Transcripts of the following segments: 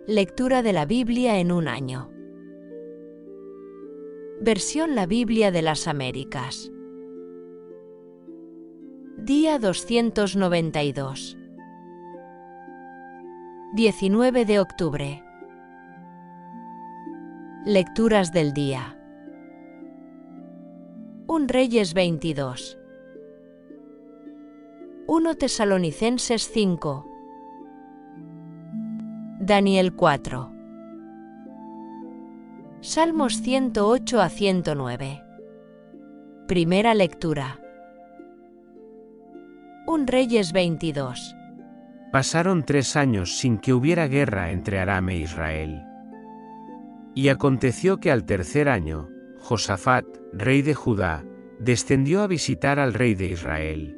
Lectura de la Biblia en un año. Versión La Biblia de las Américas. Día 292. 19 de octubre. Lecturas del día. 1 Reyes 22. 1 Tesalonicenses 5. Daniel 4. Salmos 108 a 109. Primera lectura. 1 Reyes 22. Pasaron 3 años sin que hubiera guerra entre Aram e Israel. Y aconteció que al tercer año, Josafat, rey de Judá, descendió a visitar al rey de Israel.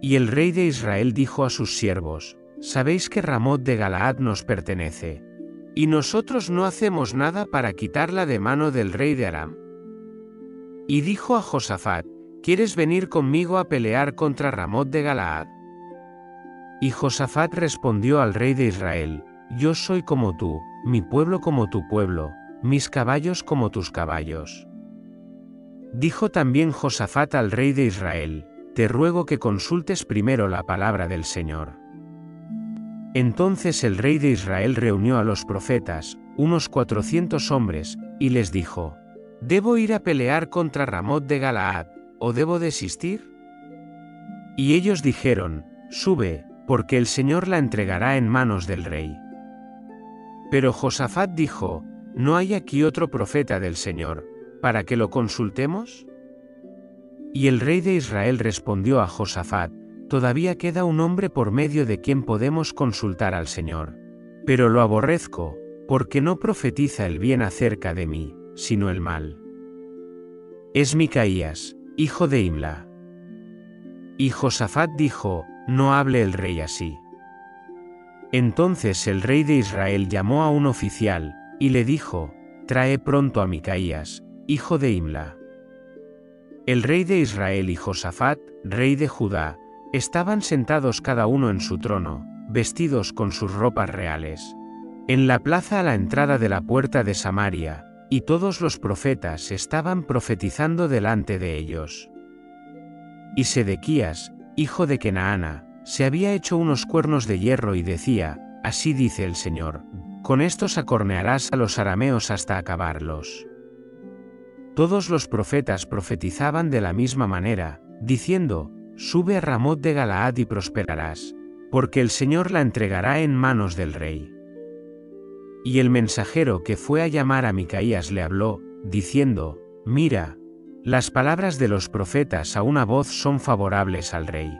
Y el rey de Israel dijo a sus siervos: «Sabéis que Ramot de Galaad nos pertenece, y nosotros no hacemos nada para quitarla de mano del rey de Aram». Y dijo a Josafat: «¿Quieres venir conmigo a pelear contra Ramot de Galaad?». Y Josafat respondió al rey de Israel: «Yo soy como tú, mi pueblo como tu pueblo, mis caballos como tus caballos». Dijo también Josafat al rey de Israel: «Te ruego que consultes primero la palabra del Señor». Entonces el rey de Israel reunió a los profetas, unos 400 hombres, y les dijo: «¿Debo ir a pelear contra Ramot de Galaad, o debo desistir?». Y ellos dijeron: «Sube, porque el Señor la entregará en manos del rey». Pero Josafat dijo: «¿No hay aquí otro profeta del Señor, para que lo consultemos?». Y el rey de Israel respondió a Josafat: «Todavía queda un hombre por medio de quien podemos consultar al Señor. Pero lo aborrezco, porque no profetiza el bien acerca de mí, sino el mal. Es Micaías, hijo de Imla». Y Josafat dijo: «No hable el rey así». Entonces el rey de Israel llamó a un oficial, y le dijo: «Trae pronto a Micaías, hijo de Imla». El rey de Israel y Josafat, rey de Judá, estaban sentados cada uno en su trono, vestidos con sus ropas reales, en la plaza a la entrada de la puerta de Samaria, y todos los profetas estaban profetizando delante de ellos. Y Sedequías, hijo de Kenaana, se había hecho unos cuernos de hierro y decía: «Así dice el Señor, con estos acornearás a los arameos hasta acabarlos». Todos los profetas profetizaban de la misma manera, diciendo: «Sube a Ramot de Galaad y prosperarás, porque el Señor la entregará en manos del rey». Y el mensajero que fue a llamar a Micaías le habló, diciendo: «Mira, las palabras de los profetas a una voz son favorables al rey.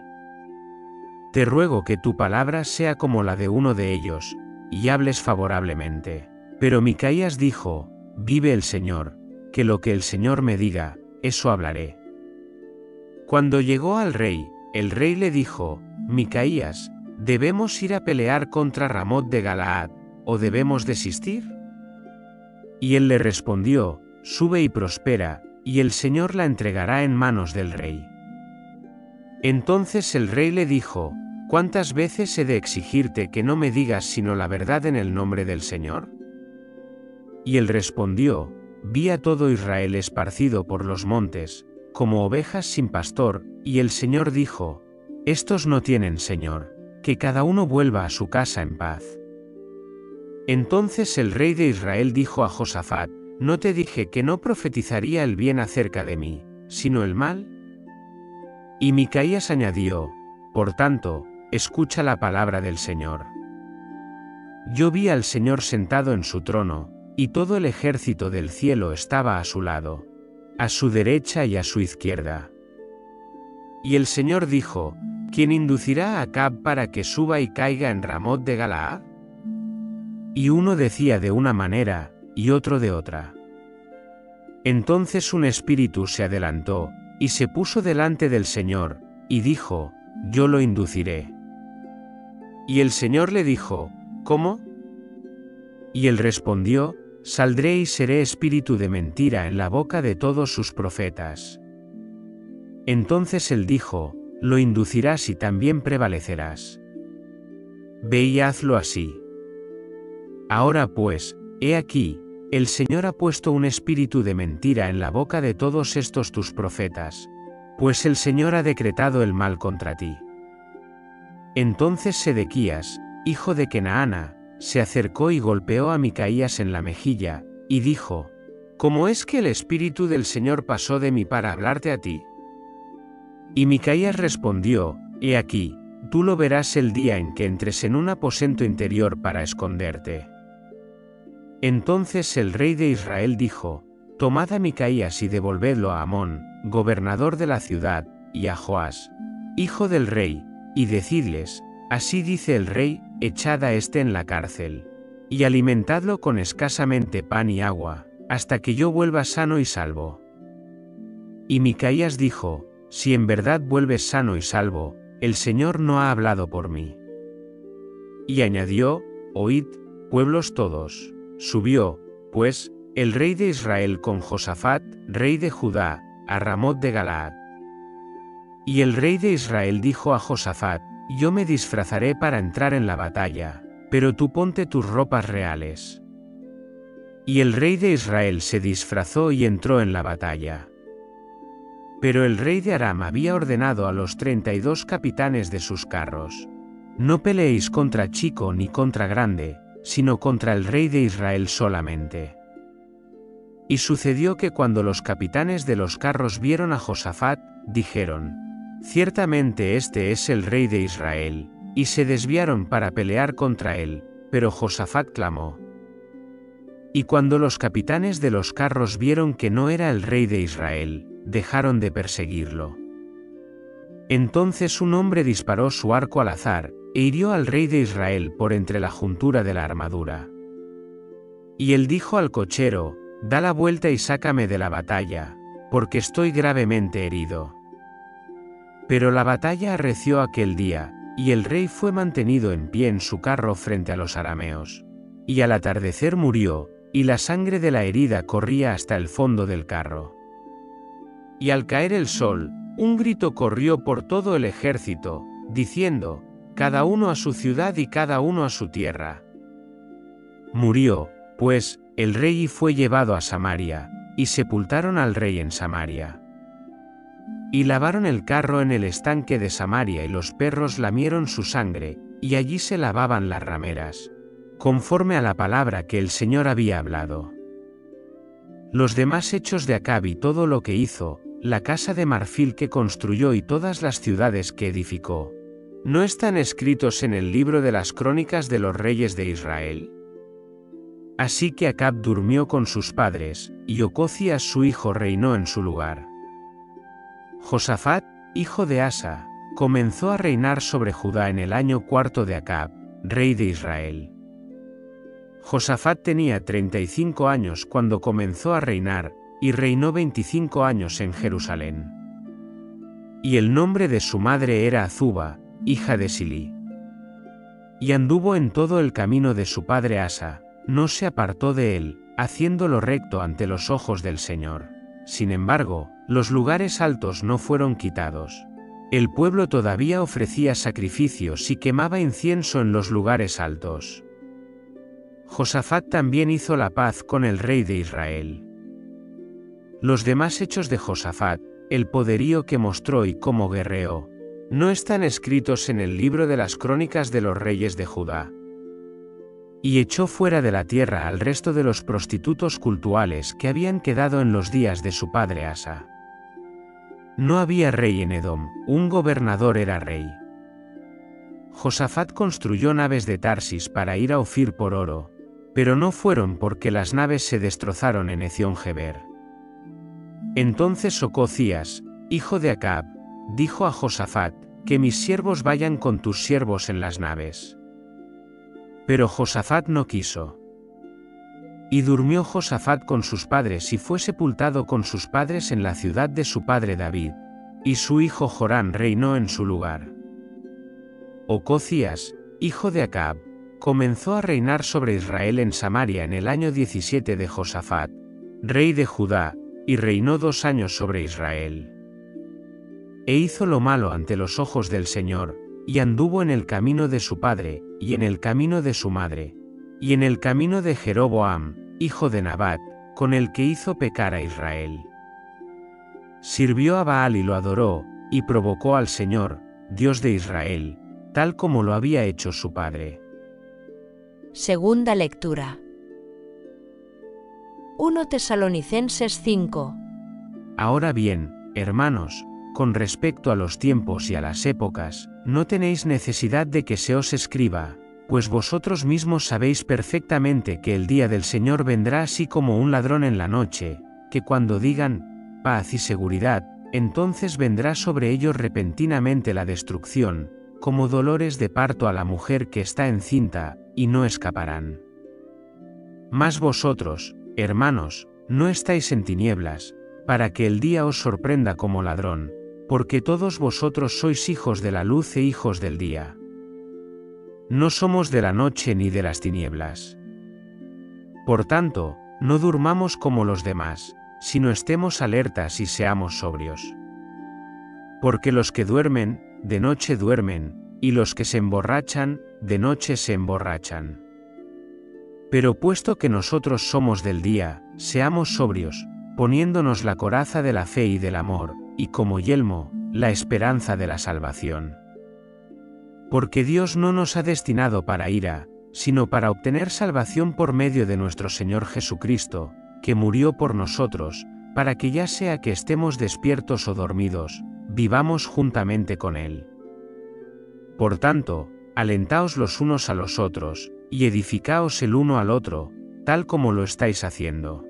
Te ruego que tu palabra sea como la de uno de ellos, y hables favorablemente». Pero Micaías dijo: «Vive el Señor, que lo que el Señor me diga, eso hablaré». Cuando llegó al rey, el rey le dijo: «Micaías, ¿debemos ir a pelear contra Ramot de Galaad, o debemos desistir?». Y él le respondió: «Sube y prospera, y el Señor la entregará en manos del rey». Entonces el rey le dijo: «¿Cuántas veces he de exigirte que no me digas sino la verdad en el nombre del Señor?». Y él respondió: «Vi a todo Israel esparcido por los montes, como ovejas sin pastor, y el Señor dijo: Estos no tienen Señor, que cada uno vuelva a su casa en paz». Entonces el rey de Israel dijo a Josafat: «¿No te dije que no profetizaría el bien acerca de mí, sino el mal?». Y Micaías añadió: «Por tanto, escucha la palabra del Señor. Yo vi al Señor sentado en su trono, y todo el ejército del cielo estaba a su lado, a su derecha y a su izquierda. Y el Señor dijo: ¿Quién inducirá a Acab para que suba y caiga en Ramot de Galaad?». Y uno decía de una manera, y otro de otra. Entonces un espíritu se adelantó, y se puso delante del Señor, y dijo: «Yo lo induciré». Y el Señor le dijo: «¿Cómo?». Y él respondió: «Saldré y seré espíritu de mentira en la boca de todos sus profetas». Entonces él dijo: «Lo inducirás y también prevalecerás. Ve y hazlo así». Ahora pues, he aquí, el Señor ha puesto un espíritu de mentira en la boca de todos estos tus profetas, pues el Señor ha decretado el mal contra ti. Entonces Sedequías, hijo de Kenaana, se acercó y golpeó a Micaías en la mejilla, y dijo: ¿Cómo es que el espíritu del Señor pasó de mí para hablarte a ti? Y Micaías respondió: He aquí, tú lo verás el día en que entres en un aposento interior para esconderte. Entonces el rey de Israel dijo: Tomad a Micaías y devolvedlo a Amón, gobernador de la ciudad, y a Joás, hijo del rey, y decidles: Así dice el rey, echad a éste en la cárcel, y alimentadlo con escasamente pan y agua, hasta que yo vuelva sano y salvo. Y Micaías dijo: Si en verdad vuelves sano y salvo, el Señor no ha hablado por mí. Y añadió: Oíd, pueblos todos. Subió, pues, el rey de Israel con Josafat, rey de Judá, a Ramot de Galaad. Y el rey de Israel dijo a Josafat: Yo me disfrazaré para entrar en la batalla, pero tú ponte tus ropas reales. Y el rey de Israel se disfrazó y entró en la batalla. Pero el rey de Aram había ordenado a los 32 capitanes de sus carros: No peleéis contra chico ni contra grande, sino contra el rey de Israel solamente. Y sucedió que cuando los capitanes de los carros vieron a Josafat, dijeron: Ciertamente este es el rey de Israel, y se desviaron para pelear contra él, pero Josafat clamó. Y cuando los capitanes de los carros vieron que no era el rey de Israel, dejaron de perseguirlo. Entonces un hombre disparó su arco al azar, e hirió al rey de Israel por entre la juntura de la armadura. Y él dijo al cochero: Da la vuelta y sácame de la batalla, porque estoy gravemente herido. Pero la batalla arreció aquel día, y el rey fue mantenido en pie en su carro frente a los arameos. Y al atardecer murió, y la sangre de la herida corría hasta el fondo del carro. Y al caer el sol, un grito corrió por todo el ejército, diciendo: Cada uno a su ciudad y cada uno a su tierra. Murió, pues, el rey y fue llevado a Samaria, y sepultaron al rey en Samaria. Y lavaron el carro en el estanque de Samaria y los perros lamieron su sangre, y allí se lavaban las rameras, conforme a la palabra que el Señor había hablado. Los demás hechos de Acab y todo lo que hizo, la casa de marfil que construyó y todas las ciudades que edificó, ¿no están escritos en el libro de las crónicas de los reyes de Israel? Así que Acab durmió con sus padres, y Ocozías su hijo reinó en su lugar. Josafat, hijo de Asa, comenzó a reinar sobre Judá en el año cuarto de Acab, rey de Israel. Josafat tenía 35 años cuando comenzó a reinar, y reinó 25 años en Jerusalén. Y el nombre de su madre era Azuba, hija de Silí. Y anduvo en todo el camino de su padre Asa, no se apartó de él, haciéndolo recto ante los ojos del Señor. Sin embargo, los lugares altos no fueron quitados. El pueblo todavía ofrecía sacrificios y quemaba incienso en los lugares altos. Josafat también hizo la paz con el rey de Israel. Los demás hechos de Josafat, el poderío que mostró y cómo guerreó, no están escritos en el libro de las crónicas de los reyes de Judá. Y echó fuera de la tierra al resto de los prostitutos cultuales que habían quedado en los días de su padre Asa. No había rey en Edom, un gobernador era rey. Josafat construyó naves de Tarsis para ir a Ofir por oro, pero no fueron porque las naves se destrozaron en Ezión-Geber. Entonces Ocozías, hijo de Acab, dijo a Josafat: Que mis siervos vayan con tus siervos en las naves. Pero Josafat no quiso. Y durmió Josafat con sus padres y fue sepultado con sus padres en la ciudad de su padre David, y su hijo Joram reinó en su lugar. Ocozías, hijo de Acab, comenzó a reinar sobre Israel en Samaria en el año 17 de Josafat, rey de Judá, y reinó 2 años sobre Israel. E hizo lo malo ante los ojos del Señor, y anduvo en el camino de su padre, y en el camino de su madre, y en el camino de Jeroboam, hijo de Nabat, con el que hizo pecar a Israel. Sirvió a Baal y lo adoró, y provocó al Señor, Dios de Israel, tal como lo había hecho su padre. Segunda lectura. 1 Tesalonicenses 5. Ahora bien, hermanos, con respecto a los tiempos y a las épocas, no tenéis necesidad de que se os escriba, pues vosotros mismos sabéis perfectamente que el día del Señor vendrá así como un ladrón en la noche, que cuando digan, paz y seguridad, entonces vendrá sobre ellos repentinamente la destrucción, como dolores de parto a la mujer que está encinta, y no escaparán. Mas vosotros, hermanos, no estáis en tinieblas, para que el día os sorprenda como ladrón, porque todos vosotros sois hijos de la luz e hijos del día. No somos de la noche ni de las tinieblas. Por tanto, no durmamos como los demás, sino estemos alertas y seamos sobrios. Porque los que duermen, de noche duermen, y los que se emborrachan, de noche se emborrachan. Pero puesto que nosotros somos del día, seamos sobrios, poniéndonos la coraza de la fe y del amor, y como yelmo, la esperanza de la salvación. Porque Dios no nos ha destinado para ira, sino para obtener salvación por medio de nuestro Señor Jesucristo, que murió por nosotros, para que ya sea que estemos despiertos o dormidos, vivamos juntamente con Él. Por tanto, alentaos los unos a los otros, y edificaos el uno al otro, tal como lo estáis haciendo.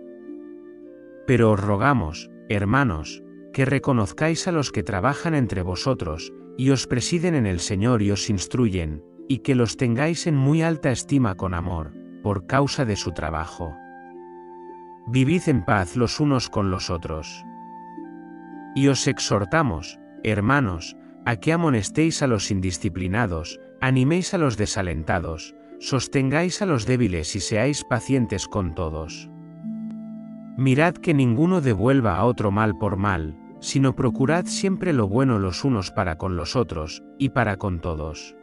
Pero os rogamos, hermanos, que reconozcáis a los que trabajan entre vosotros, y os presiden en el Señor y os instruyen, y que los tengáis en muy alta estima con amor, por causa de su trabajo. Vivid en paz los unos con los otros. Y os exhortamos, hermanos, a que amonestéis a los indisciplinados, animéis a los desalentados, sostengáis a los débiles y seáis pacientes con todos. Mirad que ninguno devuelva a otro mal por mal, sino procurad siempre lo bueno los unos para con los otros, y para con todos.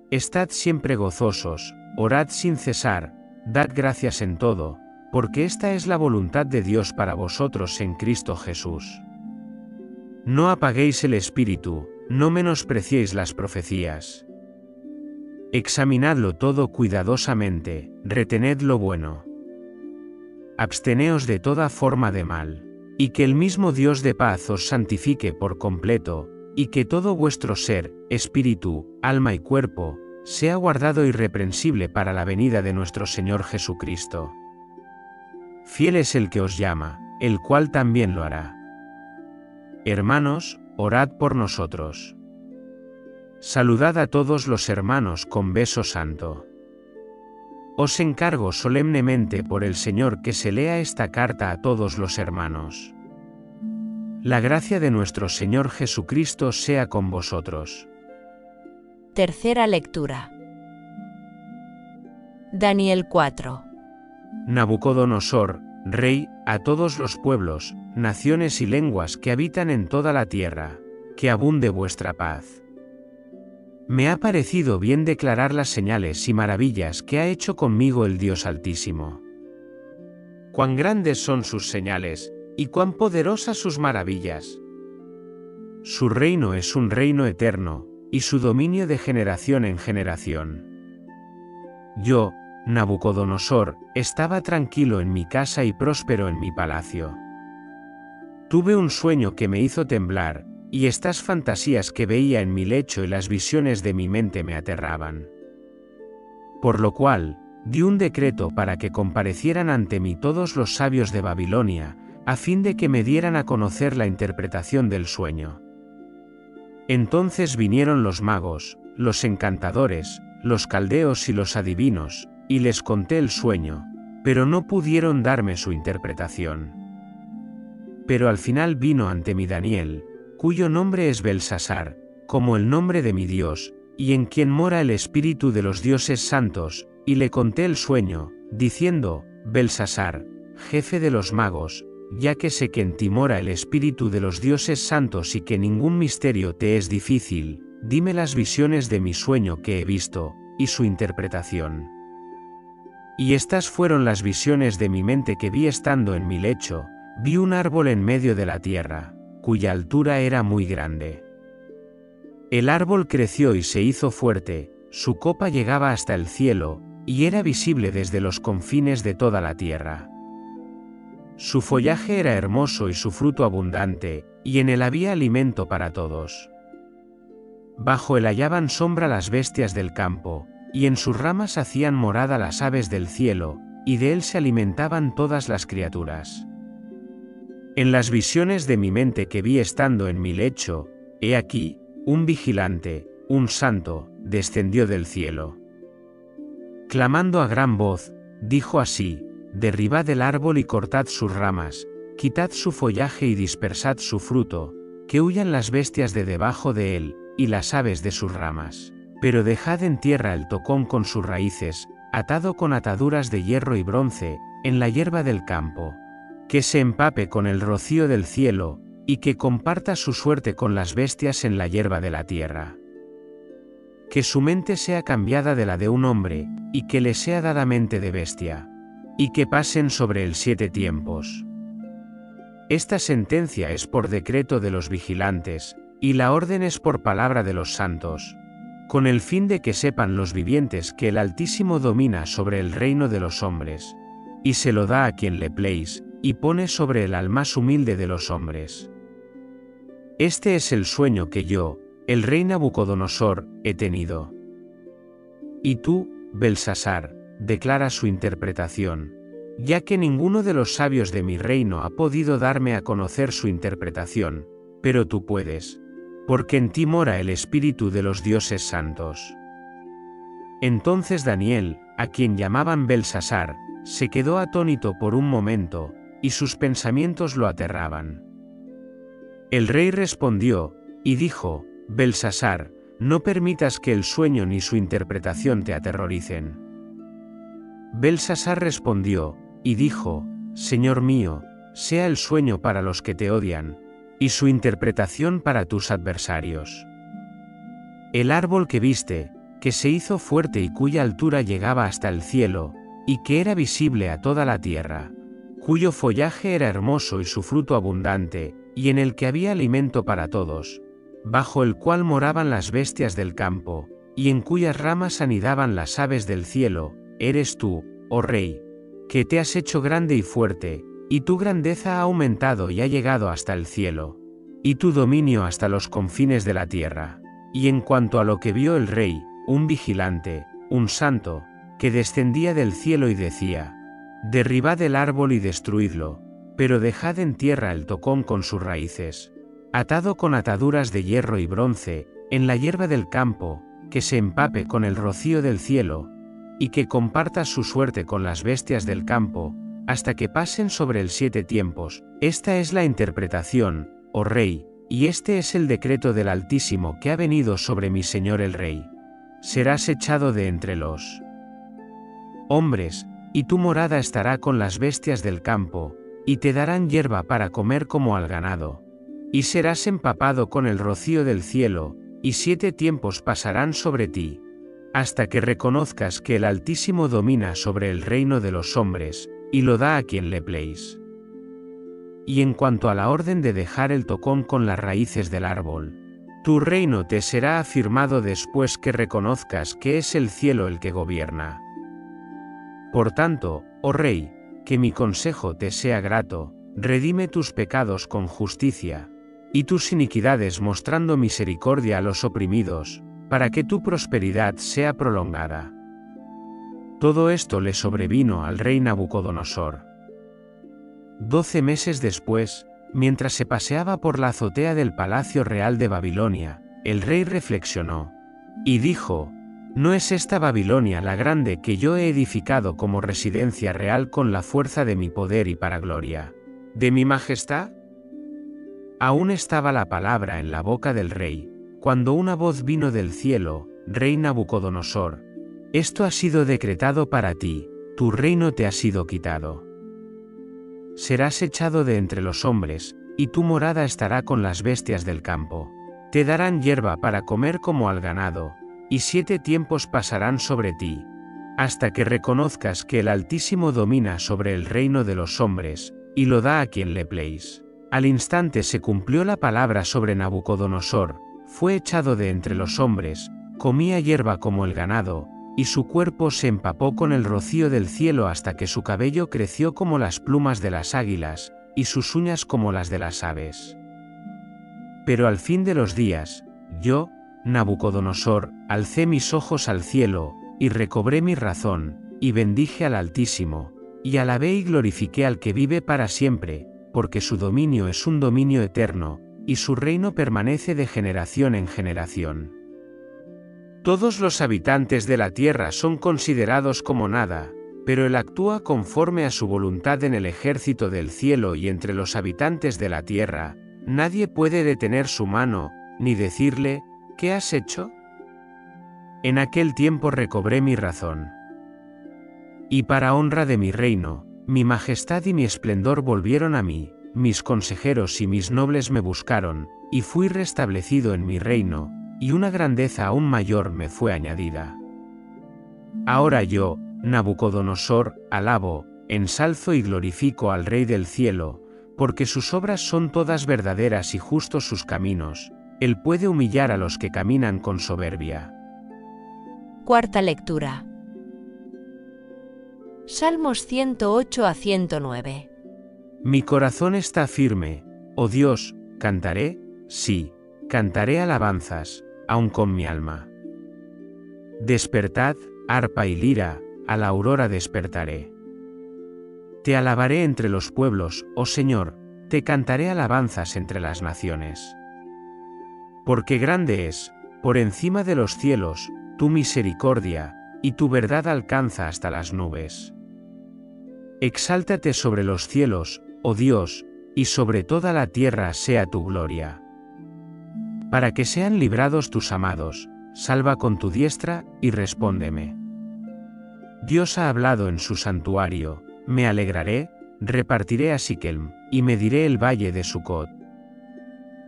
Estad siempre gozosos, orad sin cesar, dad gracias en todo, porque esta es la voluntad de Dios para vosotros en Cristo Jesús. No apaguéis el espíritu, no menospreciéis las profecías. Examinadlo todo cuidadosamente, retened lo bueno. Absteneos de toda forma de mal. Y que el mismo Dios de paz os santifique por completo, y que todo vuestro ser, espíritu, alma y cuerpo, sea guardado irreprensible para la venida de nuestro Señor Jesucristo. Fiel es el que os llama, el cual también lo hará. Hermanos, orad por nosotros. Saludad a todos los hermanos con beso santo. Os encargo solemnemente por el Señor que se lea esta carta a todos los hermanos. La gracia de nuestro Señor Jesucristo sea con vosotros. Tercera lectura. Daniel 4. Nabucodonosor, rey, a todos los pueblos, naciones y lenguas que habitan en toda la tierra, que abunde vuestra paz. Me ha parecido bien declarar las señales y maravillas que ha hecho conmigo el Dios Altísimo. Cuán grandes son sus señales, y cuán poderosas sus maravillas. Su reino es un reino eterno, y su dominio de generación en generación. Yo, Nabucodonosor, estaba tranquilo en mi casa y próspero en mi palacio. Tuve un sueño que me hizo temblar, y estas fantasías que veía en mi lecho y las visiones de mi mente me aterraban. Por lo cual, di un decreto para que comparecieran ante mí todos los sabios de Babilonia, a fin de que me dieran a conocer la interpretación del sueño. Entonces vinieron los magos, los encantadores, los caldeos y los adivinos, y les conté el sueño, pero no pudieron darme su interpretación. Pero al final vino ante mí Daniel, cuyo nombre es Belsasar, como el nombre de mi Dios, y en quien mora el espíritu de los dioses santos, y le conté el sueño, diciendo, Belsasar, jefe de los magos, ya que sé que en ti mora el espíritu de los dioses santos y que ningún misterio te es difícil, dime las visiones de mi sueño que he visto, y su interpretación. Y estas fueron las visiones de mi mente que vi estando en mi lecho. Vi un árbol en medio de la tierra, cuya altura era muy grande. El árbol creció y se hizo fuerte, su copa llegaba hasta el cielo, y era visible desde los confines de toda la tierra. Su follaje era hermoso y su fruto abundante, y en él había alimento para todos. Bajo él hallaban sombra las bestias del campo, y en sus ramas hacían morada las aves del cielo, y de él se alimentaban todas las criaturas. En las visiones de mi mente que vi estando en mi lecho, he aquí, un vigilante, un santo, descendió del cielo. Clamando a gran voz, dijo así: derribad el árbol y cortad sus ramas, quitad su follaje y dispersad su fruto, que huyan las bestias de debajo de él, y las aves de sus ramas. Pero dejad en tierra el tocón con sus raíces, atado con ataduras de hierro y bronce, en la hierba del campo, que se empape con el rocío del cielo, y que comparta su suerte con las bestias en la hierba de la tierra. Que su mente sea cambiada de la de un hombre, y que le sea dada mente de bestia, y que pasen sobre él 7 tiempos. Esta sentencia es por decreto de los vigilantes, y la orden es por palabra de los santos, con el fin de que sepan los vivientes que el Altísimo domina sobre el reino de los hombres, y se lo da a quien le place, y pone sobre él al más humilde de los hombres. Este es el sueño que yo, el rey Nabucodonosor, he tenido. Y tú, Belsasar, declara su interpretación, ya que ninguno de los sabios de mi reino ha podido darme a conocer su interpretación, pero tú puedes, porque en ti mora el espíritu de los dioses santos. Entonces Daniel, a quien llamaban Belsasar, se quedó atónito por un momento, y sus pensamientos lo aterraban. El rey respondió, y dijo: Belsasar, no permitas que el sueño ni su interpretación te aterroricen. Belsasar respondió, y dijo: Señor mío, sea el sueño para los que te odian, y su interpretación para tus adversarios. El árbol que viste, que se hizo fuerte y cuya altura llegaba hasta el cielo, y que era visible a toda la tierra, cuyo follaje era hermoso y su fruto abundante, y en el que había alimento para todos, bajo el cual moraban las bestias del campo, y en cuyas ramas anidaban las aves del cielo, eres tú, oh Rey, que te has hecho grande y fuerte, y tu grandeza ha aumentado y ha llegado hasta el cielo, y tu dominio hasta los confines de la tierra. Y en cuanto a lo que vio el rey, un vigilante, un santo, que descendía del cielo y decía: derribad el árbol y destruidlo, pero dejad en tierra el tocón con sus raíces, atado con ataduras de hierro y bronce, en la hierba del campo, que se empape con el rocío del cielo, y que comparta su suerte con las bestias del campo, hasta que pasen sobre el 7 tiempos. Esta es la interpretación, oh Rey, y este es el decreto del Altísimo que ha venido sobre mi señor el Rey. Serás echado de entre los hombres, y tu morada estará con las bestias del campo, y te darán hierba para comer como al ganado. Y serás empapado con el rocío del cielo, y 7 tiempos pasarán sobre ti, hasta que reconozcas que el Altísimo domina sobre el reino de los hombres, y lo da a quien le place. Y en cuanto a la orden de dejar el tocón con las raíces del árbol, tu reino te será afirmado después que reconozcas que es el cielo el que gobierna. Por tanto, oh Rey, que mi consejo te sea grato, redime tus pecados con justicia, y tus iniquidades mostrando misericordia a los oprimidos, para que tu prosperidad sea prolongada. Todo esto le sobrevino al rey Nabucodonosor. 12 meses después, mientras se paseaba por la azotea del palacio real de Babilonia, el rey reflexionó, y dijo: ¿no es esta Babilonia la grande que yo he edificado como residencia real con la fuerza de mi poder y para gloria de mi majestad? Aún estaba la palabra en la boca del rey, cuando una voz vino del cielo: Rey Nabucodonosor, esto ha sido decretado para ti, tu reino te ha sido quitado. Serás echado de entre los hombres, y tu morada estará con las bestias del campo. Te darán hierba para comer como al ganado, y 7 tiempos pasarán sobre ti, hasta que reconozcas que el Altísimo domina sobre el reino de los hombres, y lo da a quien le pleis. Al instante se cumplió la palabra sobre Nabucodonosor, fue echado de entre los hombres, comía hierba como el ganado, y su cuerpo se empapó con el rocío del cielo hasta que su cabello creció como las plumas de las águilas, y sus uñas como las de las aves. Pero al fin de los días, yo, Nabucodonosor, alcé mis ojos al cielo, y recobré mi razón, y bendije al Altísimo, y alabé y glorifiqué al que vive para siempre, porque su dominio es un dominio eterno, y su reino permanece de generación en generación. Todos los habitantes de la tierra son considerados como nada, pero él actúa conforme a su voluntad en el ejército del cielo y entre los habitantes de la tierra. Nadie puede detener su mano, ni decirle, ¿qué has hecho? En aquel tiempo recobré mi razón. Y para honra de mi reino, mi majestad y mi esplendor volvieron a mí, mis consejeros y mis nobles me buscaron, y fui restablecido en mi reino, y una grandeza aún mayor me fue añadida. Ahora yo, Nabucodonosor, alabo, ensalzo y glorifico al Rey del cielo, porque sus obras son todas verdaderas y justos sus caminos, él puede humillar a los que caminan con soberbia. Cuarta lectura. Salmos 108 a 109. Mi corazón está firme, oh Dios, cantaré, sí, cantaré alabanzas, aun con mi alma. Despertad, arpa y lira, a la aurora despertaré. Te alabaré entre los pueblos, oh Señor, te cantaré alabanzas entre las naciones. Porque grande es, por encima de los cielos, tu misericordia, y tu verdad alcanza hasta las nubes. Exáltate sobre los cielos, oh Dios, y sobre toda la tierra sea tu gloria. Para que sean librados tus amados, salva con tu diestra, y respóndeme. Dios ha hablado en su santuario, me alegraré, repartiré a Siquem, y mediré el valle de Sucot.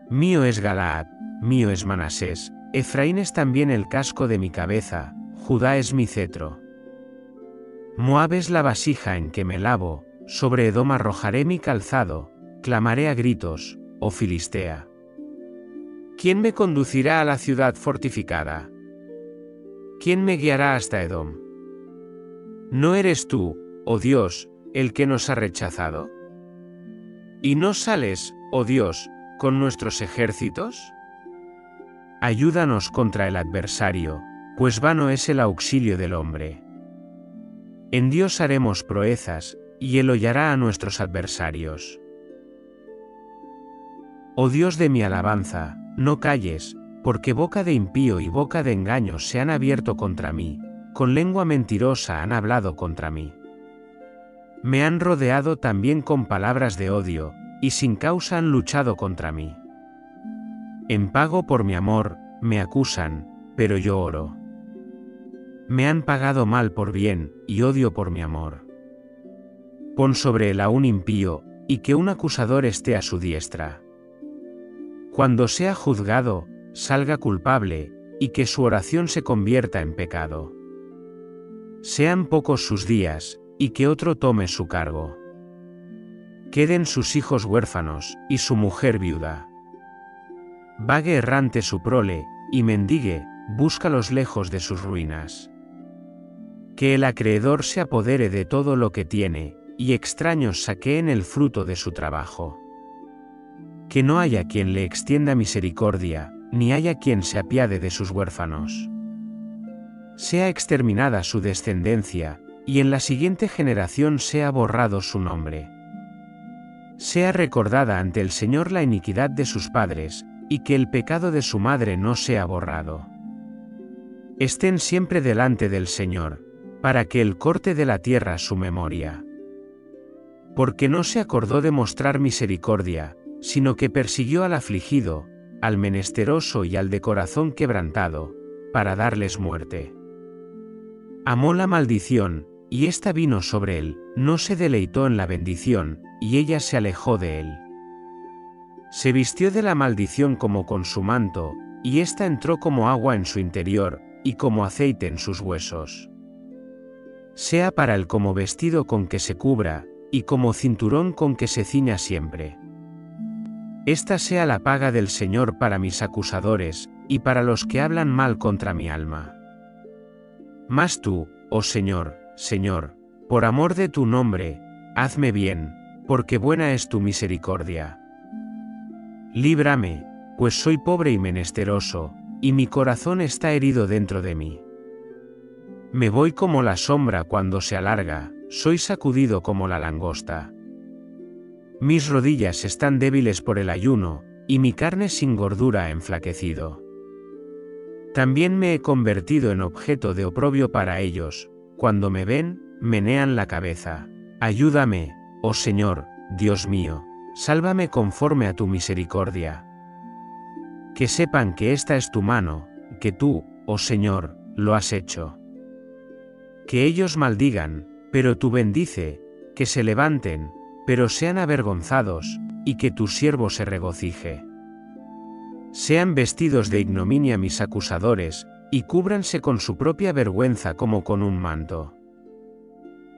Mío es Galaad, mío es Manasés, Efraín es también el casco de mi cabeza, Judá es mi cetro. Moab es la vasija en que me lavo, sobre Edom arrojaré mi calzado, clamaré a gritos, oh Filistea. ¿Quién me conducirá a la ciudad fortificada? ¿Quién me guiará hasta Edom? ¿No eres tú, oh Dios, el que nos ha rechazado? ¿Y no sales, oh Dios, con nuestros ejércitos? Ayúdanos contra el adversario, pues vano es el auxilio del hombre. En Dios haremos proezas, y él hollará a nuestros adversarios. Oh Dios de mi alabanza, no calles, porque boca de impío y boca de engaño se han abierto contra mí, con lengua mentirosa han hablado contra mí. Me han rodeado también con palabras de odio, y sin causa han luchado contra mí. En pago por mi amor, me acusan, pero yo oro. Me han pagado mal por bien, y odio por mi amor. Pon sobre él a un impío, y que un acusador esté a su diestra. Cuando sea juzgado, salga culpable, y que su oración se convierta en pecado. Sean pocos sus días, y que otro tome su cargo. Queden sus hijos huérfanos, y su mujer viuda. Vague errante su prole, y mendigue, búscalos lejos de sus ruinas. Que el acreedor se apodere de todo lo que tiene, y extraños saqueen el fruto de su trabajo. Que no haya quien le extienda misericordia, ni haya quien se apiade de sus huérfanos. Sea exterminada su descendencia, y en la siguiente generación sea borrado su nombre. Sea recordada ante el Señor la iniquidad de sus padres, y que el pecado de su madre no sea borrado. Estén siempre delante del Señor, para que Él corte de la tierra su memoria. Porque no se acordó de mostrar misericordia, sino que persiguió al afligido, al menesteroso y al de corazón quebrantado, para darles muerte. Amó la maldición, y ésta vino sobre él, no se deleitó en la bendición, y ella se alejó de él. Se vistió de la maldición como con su manto, y ésta entró como agua en su interior, y como aceite en sus huesos. sea para él como vestido con que se cubra, y como cinturón con que se ciña siempre. Esta sea la paga del Señor para mis acusadores, y para los que hablan mal contra mi alma. Mas tú, oh Señor, Señor, por amor de tu nombre, hazme bien, porque buena es tu misericordia. Líbrame, pues soy pobre y menesteroso, y mi corazón está herido dentro de mí. Me voy como la sombra cuando se alarga, soy sacudido como la langosta. Mis rodillas están débiles por el ayuno, y mi carne sin gordura ha enflaquecido. También me he convertido en objeto de oprobio para ellos, cuando me ven, menean la cabeza. Ayúdame, oh Señor, Dios mío, sálvame conforme a tu misericordia. Que sepan que esta es tu mano, que tú, oh Señor, lo has hecho. Que ellos maldigan, pero tú bendice, que se levanten, pero sean avergonzados, y que tu siervo se regocije. Sean vestidos de ignominia mis acusadores, y cúbranse con su propia vergüenza como con un manto.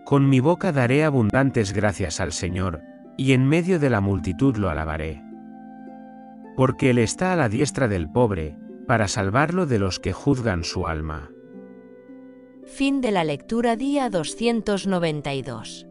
Con mi boca daré abundantes gracias al Señor, y en medio de la multitud lo alabaré. Porque Él está a la diestra del pobre, para salvarlo de los que juzgan su alma. Fin de la lectura día 292.